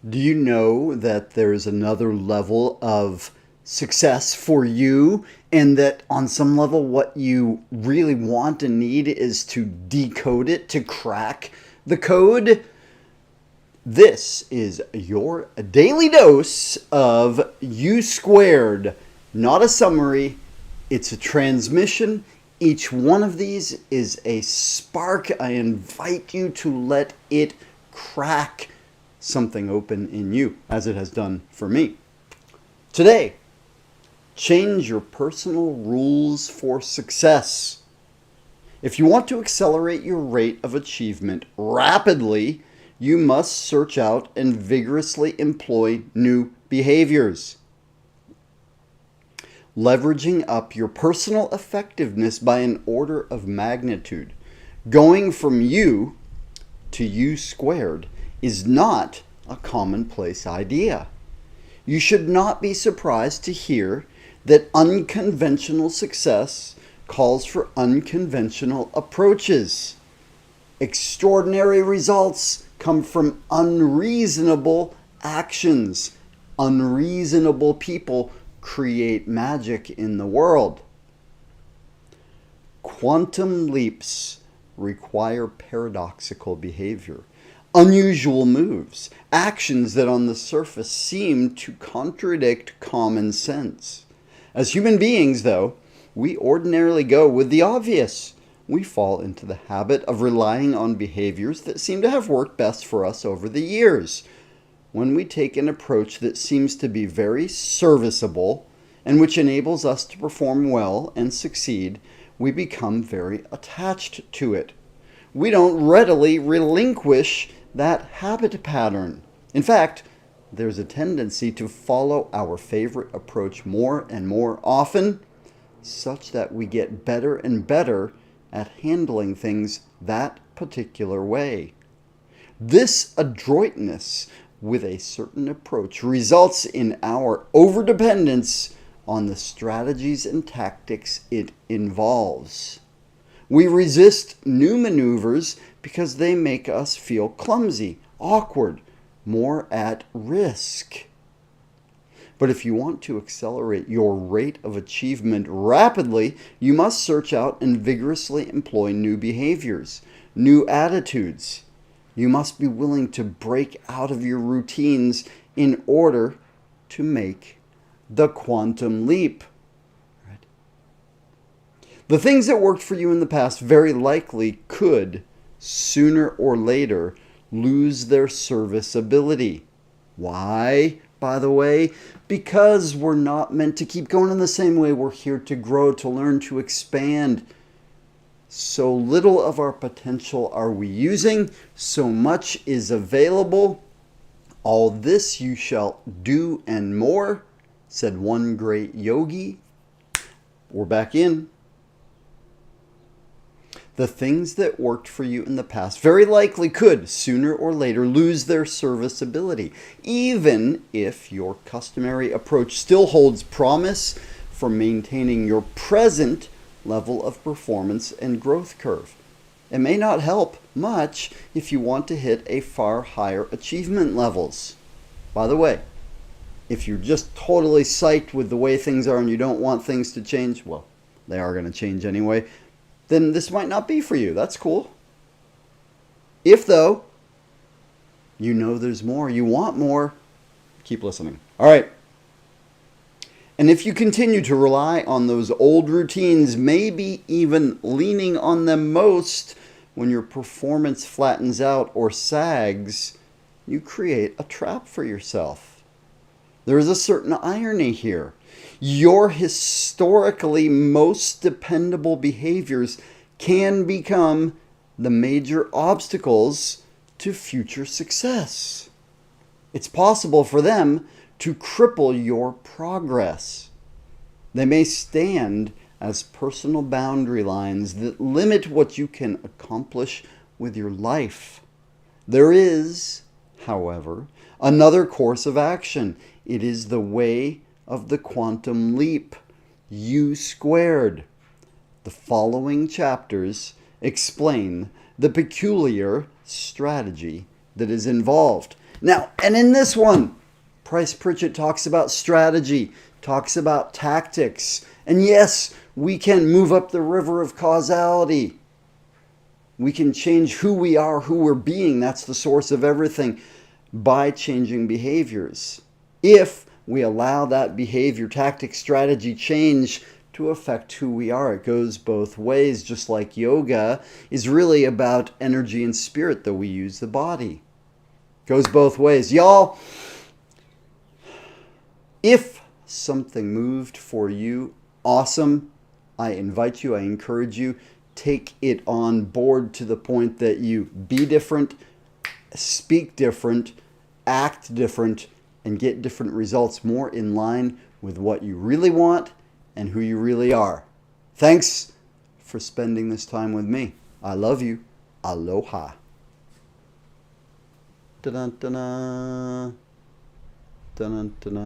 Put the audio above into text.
Do you know that there is another level of success for you, and that on some level, what you really want and need is to decode it, to crack the code? This is your daily dose of You², not a summary, it's a transmission. Each one of these is a spark. I invite you to let it crack something open in you, as it has done for me. Today, change your personal rules for success. If you want to accelerate your rate of achievement rapidly, you must search out and vigorously employ new behaviors. Leveraging up your personal effectiveness by an order of magnitude. Going from you to You² is not a commonplace idea. You should not be surprised to hear that unconventional success calls for unconventional approaches. Extraordinary results come from unreasonable actions. Unreasonable people create magic in the world. Quantum leaps require paradoxical behavior, unusual moves, actions that on the surface seem to contradict common sense. As human beings, though, we ordinarily go with the obvious. We fall into the habit of relying on behaviors that seem to have worked best for us over the years. When we take an approach that seems to be very serviceable and which enables us to perform well and succeed, we become very attached to it. We don't readily relinquish that habit pattern. In fact, there's a tendency to follow our favorite approach more and more often, such that we get better and better at handling things that particular way. This adroitness with a certain approach results in our overdependence on the strategies and tactics it involves. We resist new maneuvers because they make us feel clumsy, awkward, more at risk. But if you want to accelerate your rate of achievement rapidly, you must search out and vigorously employ new behaviors, new attitudes. You must be willing to break out of your routines in order to make the quantum leap. Right? The things that worked for you in the past very likely could, sooner or later, lose their serviceability. Why, by the way? Because we're not meant to keep going in the same way. We're here to grow, to learn, to expand. So little of our potential are we using, so much is available. All this you shall do and more, said one great yogi. We're back in. The things that worked for you in the past very likely could, sooner or later, lose their serviceability, even if your customary approach still holds promise for maintaining your present level of performance and growth curve. It may not help much if you want to hit a far higher achievement levels. By the way, if you're just totally psyched with the way things are and you don't want things to change, well, they are going to change anyway, then this might not be for you. That's cool. If, though, you know there's more, you want more, keep listening. All right. And if you continue to rely on those old routines, maybe even leaning on them most when your performance flattens out or sags, you create a trap for yourself. There is a certain irony here. Your historically most dependable behaviors can become the major obstacles to future success. It's possible for them to cripple your progress. They may stand as personal boundary lines that limit what you can accomplish with your life. There is, however, another course of action. It is the way of the quantum leap, You². The following chapters explain the peculiar strategy that is involved. Now, and in this one, Price Pritchett talks about strategy, talks about tactics. And yes, we can move up the river of causality. We can change who we are, who we're being. That's the source of everything, by changing behaviors. If we allow that behavior, tactic, strategy change to affect who we are. It goes both ways, just like yoga is really about energy and spirit, though we use the body. It goes both ways. Y'all, if something moved for you, awesome. I invite you, I encourage you, take it on board to the point that you be different, speak different, act different, and get different results more in line with what you really want and who you really are. Thanks for spending this time with me. I love you. Aloha. Da-dun-dun-dun. Dun-dun-dun-dun.